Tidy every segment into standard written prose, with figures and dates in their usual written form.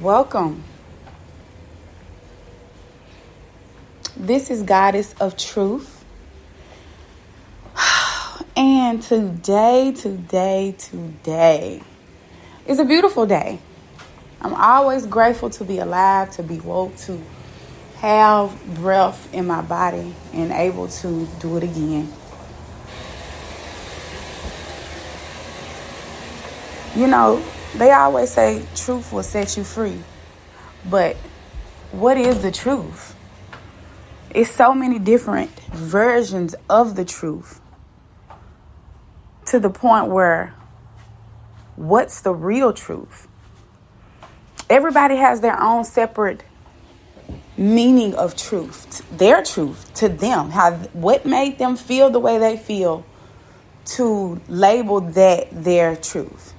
Welcome. This is Goddess of Truth. And today is a beautiful day. I'm always grateful to be alive, to be woke, to have breath in my body and able to do it again. You know, they always say truth will set you free. But what is the truth? It's so many different versions of the truth, to the point where what's the real truth? Everybody has their own separate meaning of truth, their truth to them, what made them feel the way they feel to label that their truth.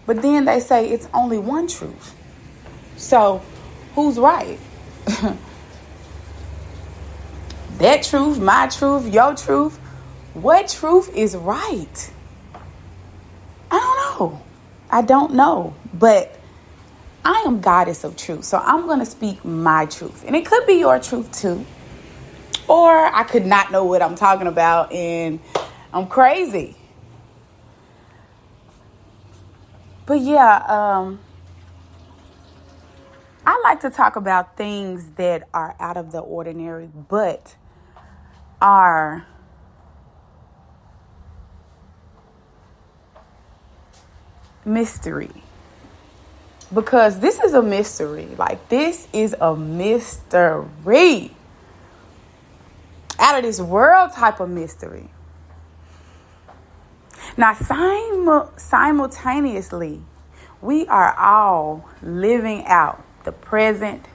But then they say it's only one truth. So who's right? That truth, my truth, your truth. What truth is right? I don't know. But I am Goddess of Truth. So I'm going to speak my truth. And it could be your truth too. Or I could not know what I'm talking about and I'm crazy. But yeah, I like to talk about things that are out of the ordinary, but are mystery. Because this is a mystery. Like, this is a mystery. Out of this world type of mystery. Now, simultaneously, we are all living out the past,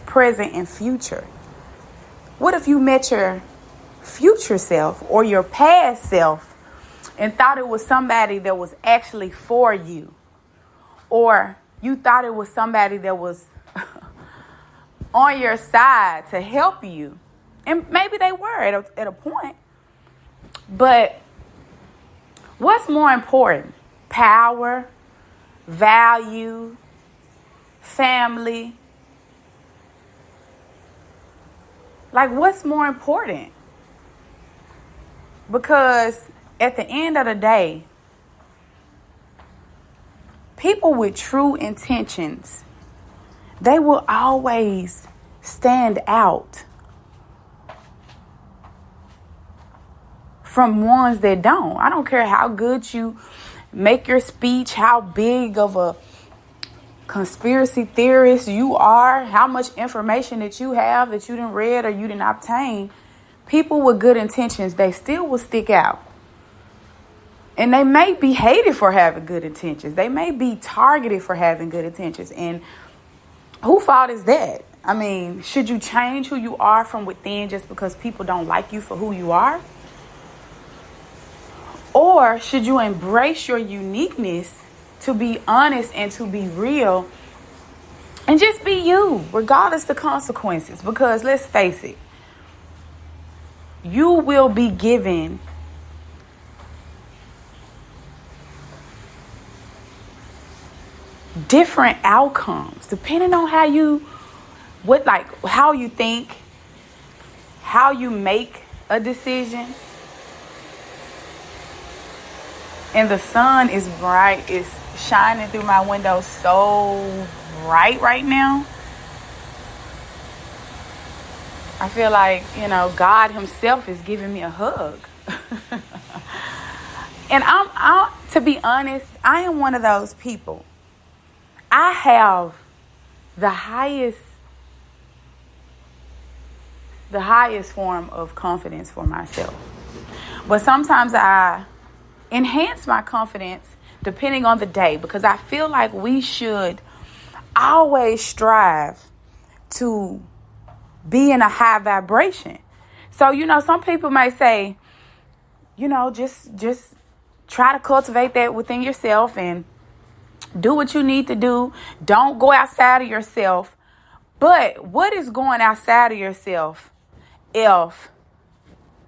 present, and future. What if you met your future self or your past self and thought it was somebody that was actually for you? Or you thought it was somebody that was on your side to help you. And maybe they were at a point. But what's more important? Power, value, family. Like, what's more important? Because at the end of the day, people with true intentions, they will always stand out from ones that don't. I don't care how good you make your speech, how big of a conspiracy theorist you are, how much information that you have that you didn't read or you didn't obtain. People with good intentions, they still will stick out. And they may be hated for having good intentions. They may be targeted for having good intentions. And whose fault is that? I mean, should you change who you are from within just because people don't like you for who you are? Or should you embrace your uniqueness to be honest and to be real and just be you, regardless of the consequences? Because let's face it, you will be given different outcomes depending on how you think, how you make a decision. And the sun is bright. It's shining through my window so bright right now. I feel like, God himself is giving me a hug. And I'm to be honest, I am one of those people. I have the highest form of confidence for myself. But sometimes I enhance my confidence depending on the day, because I feel like we should always strive to be in a high vibration. So, some people may say, just try to cultivate that within yourself and do what you need to do. Don't go outside of yourself. But what is going outside of yourself if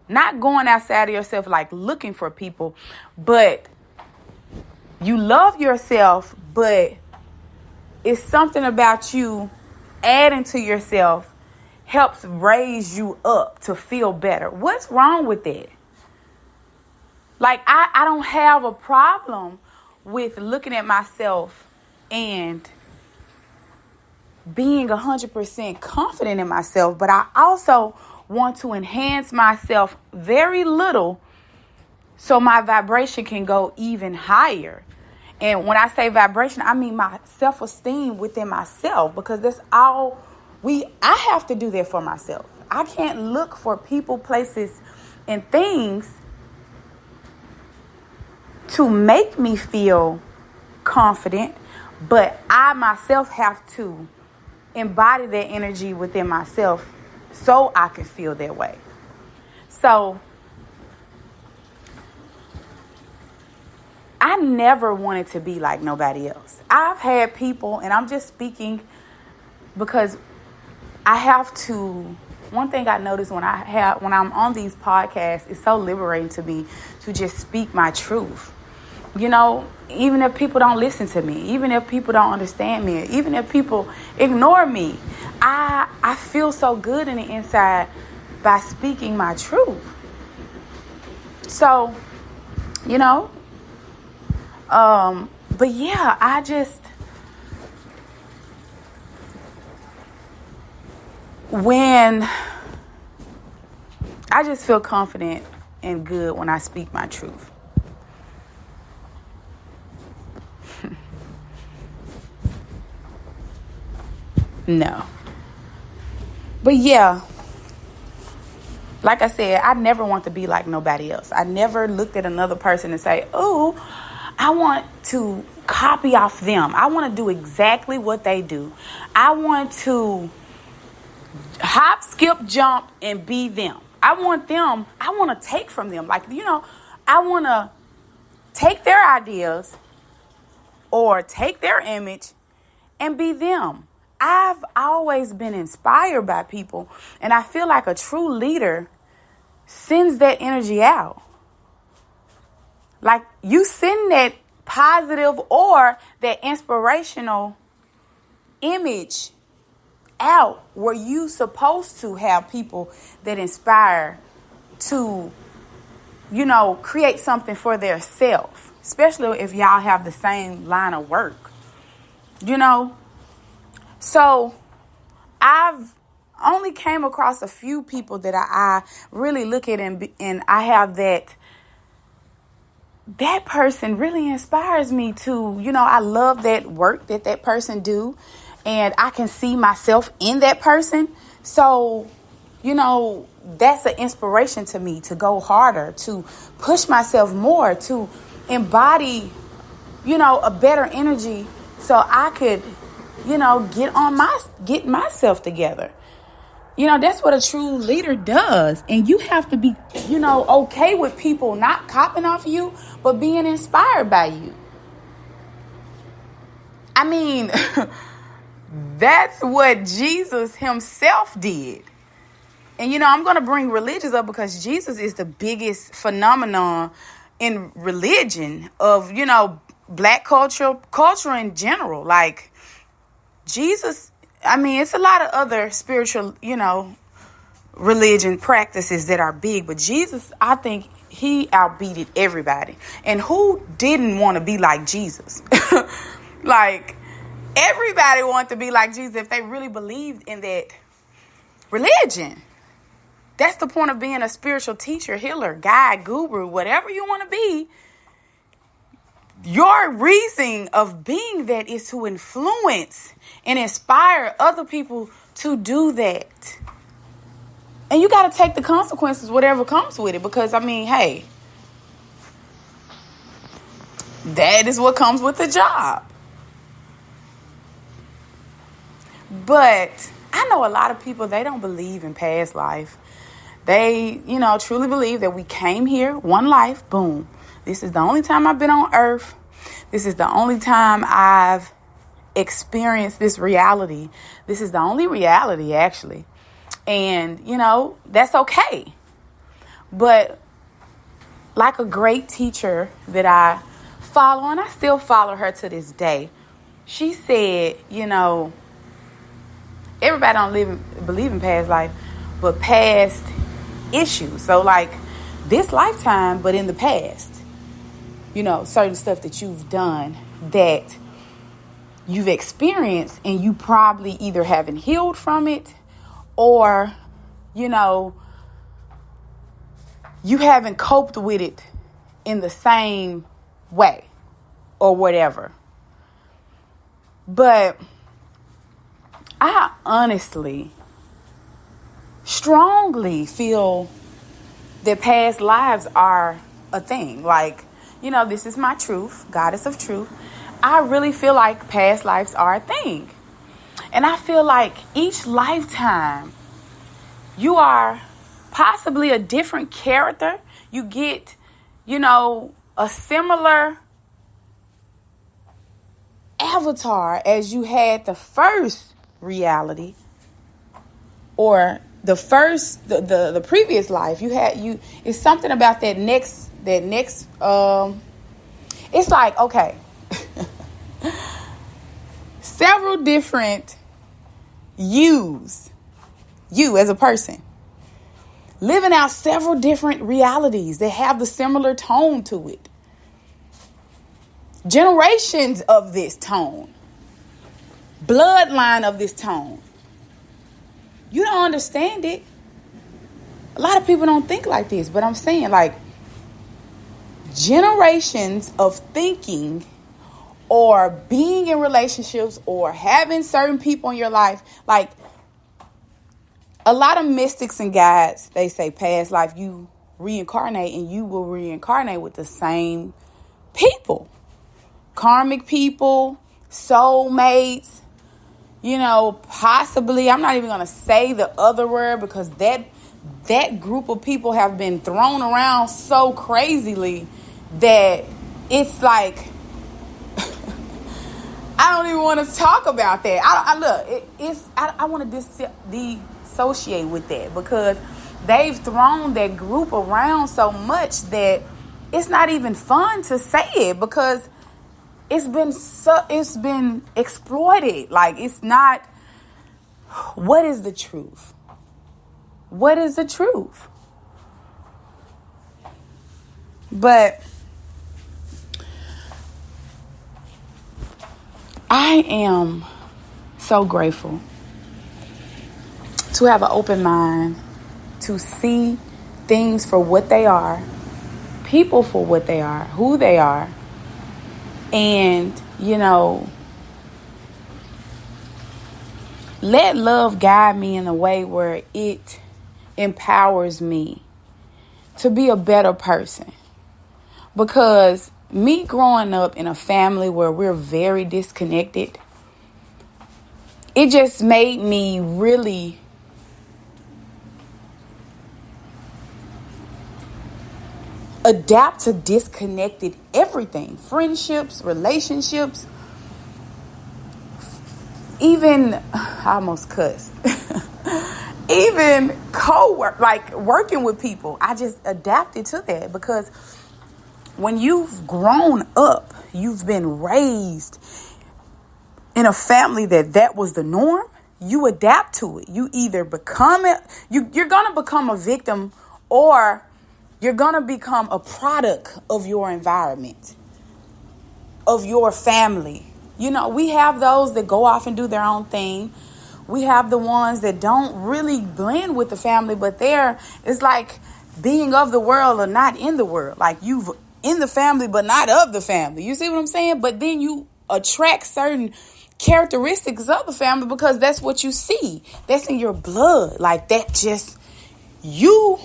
not going outside of yourself like looking for people, but You love yourself, but it's something about you adding to yourself helps raise you up to feel better. What's wrong with that? Like, I don't have a problem with looking at myself and being 100% confident in myself, but I also want to enhance myself very little so my vibration can go even higher. And when I say vibration, I mean my self-esteem within myself, because that's all I have to do that for myself. I can't look for people, places, and things to make me feel confident, but I myself have to embody that energy within myself so I can feel that way. So I never wanted to be like nobody else. I've had people, and I'm just speaking because I have to. One thing I notice when I'm on these podcasts, it's so liberating to me to just speak my truth. You know, even if people don't listen to me, even if people don't understand me, even if people ignore me, I feel so good in the inside by speaking my truth. So, you know, but yeah, I just, feel confident and good when I speak my truth. No. But yeah, like I said, I never want to be like nobody else. I never looked at another person and say, oh, I want to copy off them. I want to do exactly what they do. I want to hop, skip, jump, and be them. I want to take from them. Like, you know, I want to take their ideas or take their image and be them. I've always been inspired by people, and I feel like a true leader sends that energy out. Like, you send that positive or that inspirational image out where you supposed to have people that inspire to, you know, create something for their self, especially if y'all have the same line of work, you know. So I've only came across a few people that I really look at and I have that person really inspires me to, you know, I love that work that person do, and I can see myself in that person. So, you know, that's an inspiration to me to go harder, to push myself more, to embody, you know, a better energy so I could, you know, get myself together. You know, that's what a true leader does. And you have to be, you know, okay with people not copying off you, but being inspired by you. I mean, that's what Jesus himself did. And, you know, I'm going to bring religions up because Jesus is the biggest phenomenon in religion of, you know, black culture in general. Like, Jesus, I mean, it's a lot of other spiritual, you know, religion practices that are big, but Jesus, I think he outbeated everybody. And who didn't want to be like Jesus? Like, everybody wanted to be like Jesus if they really believed in that religion. That's the point of being a spiritual teacher, healer, guide, guru, whatever you want to be. Your reason of being that is to influence and inspire other people to do that. And you got to take the consequences, whatever comes with it, because, I mean, hey, that is what comes with the job. But I know a lot of people, they don't believe in past life. They, you know, truly believe that we came here, one life, boom. This is the only time I've been on earth. This is the only time I've experienced this reality. This is the only reality, actually. And, you know, that's okay. But like a great teacher that I follow, and I still follow her to this day. She said, everybody don't believe in past life, but past issues. So like this lifetime, but in the past, certain stuff that you've done that you've experienced, and you probably either haven't healed from it, or, you haven't coped with it in the same way or whatever. But I honestly, strongly feel that past lives are a thing. Like, this is my truth, goddess of truth. I really feel like past lives are a thing. And I feel like each lifetime, you are possibly a different character. You get, a similar avatar as you had the first reality, or the previous life. It's something about that next it's like, okay, several different you as a person living out several different realities that have the similar tone to it. Generations of this tone. Bloodline of this tone. You don't understand it. A lot of people don't think like this, but I'm saying, like, generations of thinking or being in relationships or having certain people in your life. Like, a lot of mystics and guides, they say past life, you reincarnate and you will reincarnate with the same people. Karmic people, soulmates, possibly, I'm not even going to say the other word, because that group of people have been thrown around so crazily that it's like, I don't even want to talk about that. I want to dissociate with that, because they've thrown that group around so much that it's not even fun to say it, because it's been exploited. Like, it's not. What is the truth? What is the truth? But I am so grateful to have an open mind, to see things for what they are, people for what they are, who they are. And, let love guide me in a way where it empowers me to be a better person. Because me growing up in a family where we're very disconnected, it just made me really adapt to disconnected everything. Friendships, relationships, even, I almost cussed, even working with people. I just adapted to that, because when you've grown up, you've been raised in a family that was the norm, you adapt to it. You either become it, you're going to become a victim, or you're going to become a product of your environment, of your family. We have those that go off and do their own thing. We have the ones that don't really blend with the family, but it's like being of the world or not in the world. Like, you've in the family, but not of the family. You see what I'm saying? But then you attract certain characteristics of the family because that's what you see. That's in your blood. Like, that just, you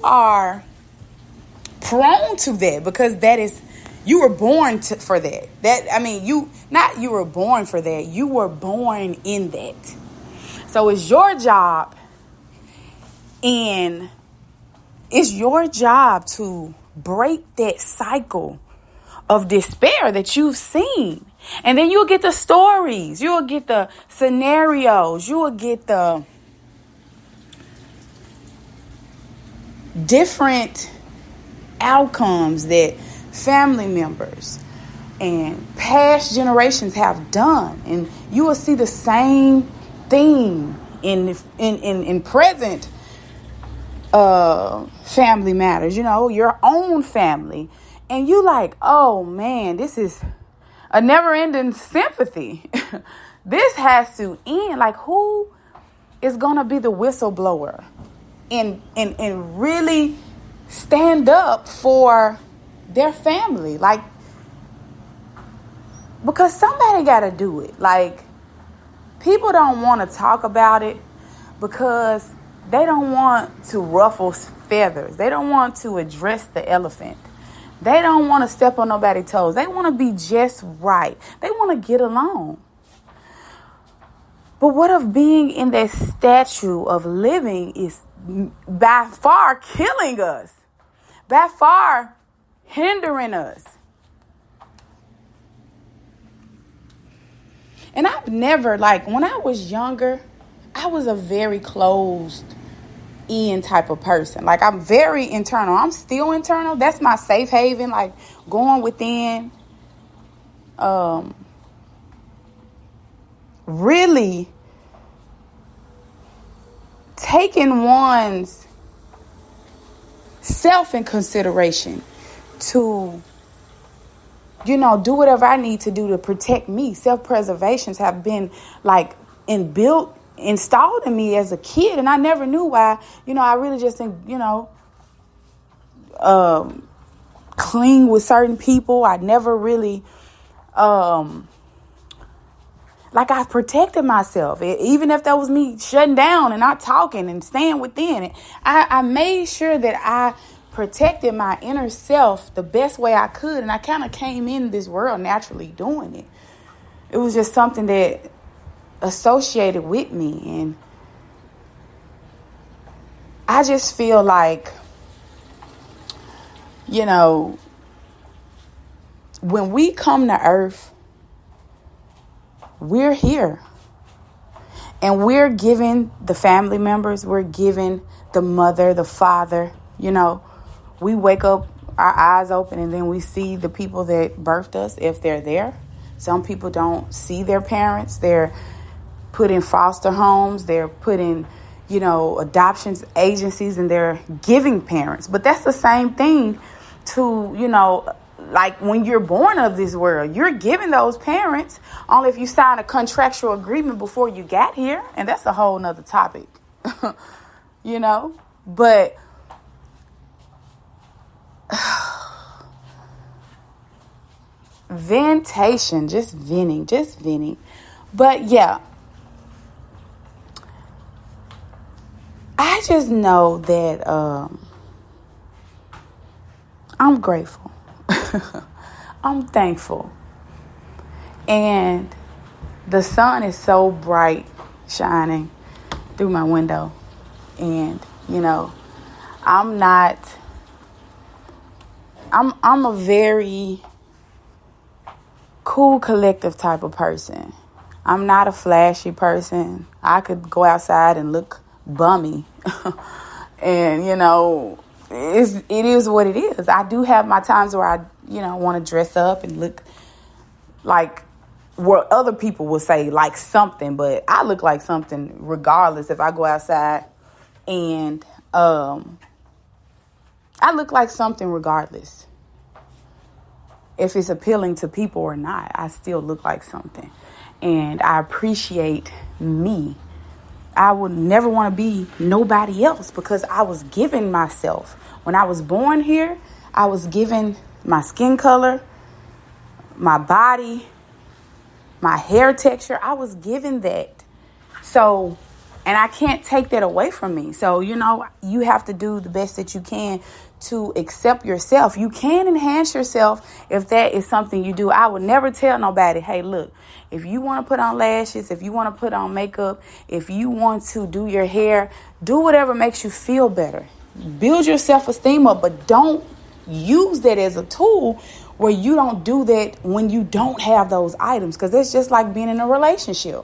are prone to that, because that is, you were born for that. You were born for that. You were born in that. So it's your job, and it's your job to break that cycle of despair that you've seen. And then you'll get the stories. You'll get the scenarios. You will get the different outcomes that family members and past generations have done. And you will see the same thing in present family matters, your own family. And you like, oh man, this is a never-ending sympathy. This has to end. Like, who is gonna be the whistleblower and really stand up for their family? Like, because somebody gotta do it. Like, people don't want to talk about it because they don't want to ruffle feathers. They don't want to address the elephant. They don't want to step on nobody's toes. They want to be just right. They want to get along. But what if being in that statue of living is by far killing us, by far hindering us? And I've never, when I was younger, I was a very closed in type of person. Like, I'm very internal. I'm still internal. That's my safe haven, like going within. Really taking one's self in consideration to, do whatever I need to do to protect me. Self-preservations have been installed in me as a kid, and I never knew why. I really just think, cling with certain people. I never really, I protected myself. Even if that was me shutting down and not talking and staying within it, I made sure that I protected my inner self the best way I could. And I kind of came in this world naturally doing it. It was just something that associated with me. And I just feel like, when we come to earth, we're here. And we're giving the family members, we're giving the mother, the father, we wake up, our eyes open, and then we see the people that birthed us, if they're there. Some people don't see their parents. They're put in foster homes. They're put in, adoptions agencies, and they're giving parents. But that's the same thing to, like when you're born of this world, you're giving those parents, only if you sign a contractual agreement before you got here. And that's a whole nother topic, but venting. But yeah, I just know that I'm grateful. I'm thankful. And the sun is so bright shining through my window. And, I'm a very cool, collective type of person. I'm not a flashy person. I could go outside and look bummy. And, it is what it is. I do have my times where I, want to dress up and look like what other people will say like something. But I look like something regardless if I go outside. And I look like something regardless. If it's appealing to people or not, I still look like something. And I appreciate me. I would never want to be nobody else because I was given myself. When I was born here, I was given my skin color, my body, my hair texture. I was given that. So, and I can't take that away from me. So, you have to do the best that you can to accept yourself. You can enhance yourself if that is something you do. I would never tell nobody, hey, look, if you want to put on lashes, if you want to put on makeup, if you want to do your hair, do whatever makes you feel better. Build your self-esteem up, but don't use that as a tool where you don't do that when you don't have those items. Because it's just like being in a relationship.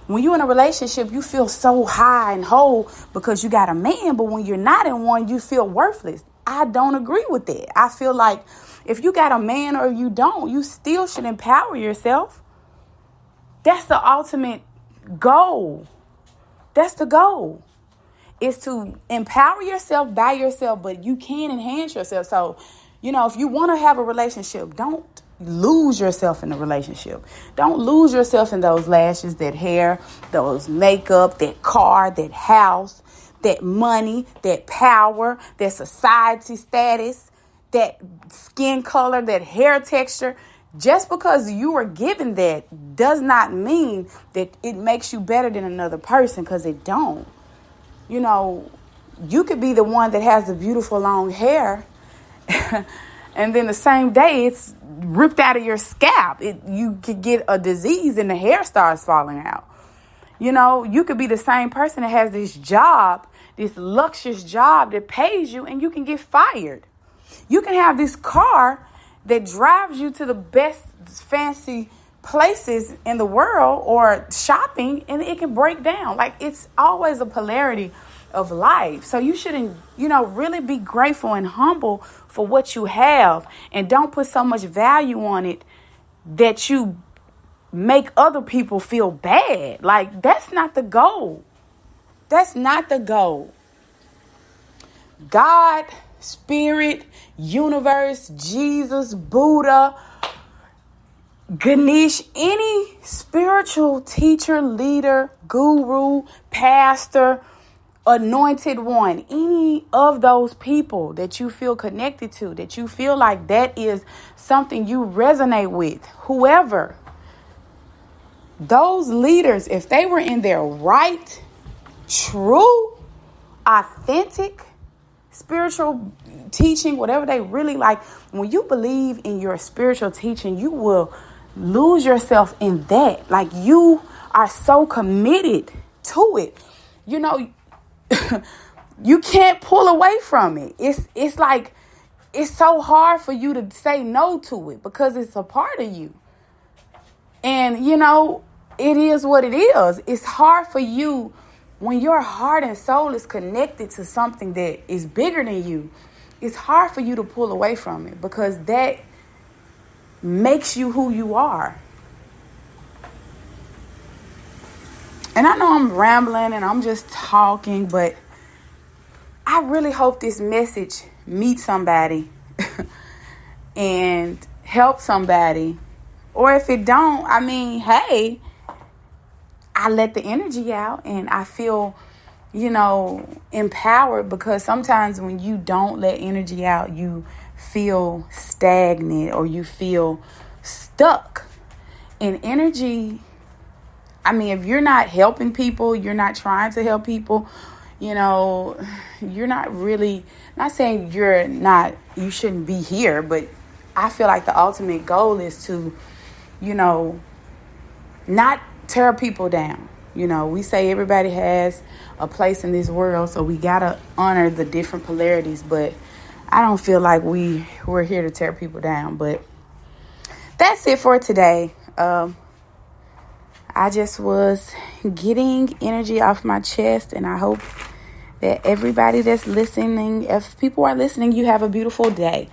When you're in a relationship, you feel so high and whole because you got a man. But when you're not in one, you feel worthless. I don't agree with that. I feel like If you got a man or you don't, you still should empower yourself. That's the ultimate goal. That's the goal. Is to empower yourself by yourself, but you can enhance yourself. So, if you want to have a relationship, don't lose yourself in the relationship. Don't lose yourself in those lashes, that hair, those makeup, that car, that house, that money, that power, that society status, that skin color, that hair texture. Just because you are given that does not mean that it makes you better than another person, because it don't. You could be the one that has the beautiful long hair and then the same day it's ripped out of your scalp. You could get a disease and the hair starts falling out. You could be the same person that has this job, this luxurious job that pays you, and you can get fired. You can have this car that drives you to the best fancy places in the world or shopping, and it can break down. Like, it's always a polarity of life. So you shouldn't, really be grateful and humble for what you have, and don't put so much value on it that you make other people feel bad. Like, that's not the goal. That's not the goal. God, spirit, universe, Jesus, Buddha, Ganesh, any spiritual teacher, leader, guru, pastor, anointed one, any of those people that you feel connected to, that you feel like that is something you resonate with, whoever, those leaders, if they were in their right, true, authentic, spiritual teaching, whatever they really like, when you believe in your spiritual teaching, you will lose yourself in that. Like, you are so committed to it. You can't pull away from it. It's like, it's so hard for you to say no to it because it's a part of you. And, it is what it is. It's hard for you when your heart and soul is connected to something that is bigger than you. It's hard for you to pull away from it because that makes you who you are. And I know I'm rambling and I'm just talking, but I really hope this message meets somebody and help somebody. Or if it don't, hey, I let the energy out and I feel, empowered, because sometimes when you don't let energy out, you feel stagnant or you feel stuck. And energy, if you're not helping people, you're not trying to help people, you're not really, not saying you shouldn't be here, but I feel like the ultimate goal is to, not tear people down. We say everybody has a place in this world, so we got to honor the different polarities, but I don't feel like we're here to tear people down. But that's it for today. I just was getting energy off my chest, and I hope that everybody that's listening, if people are listening, you have a beautiful day.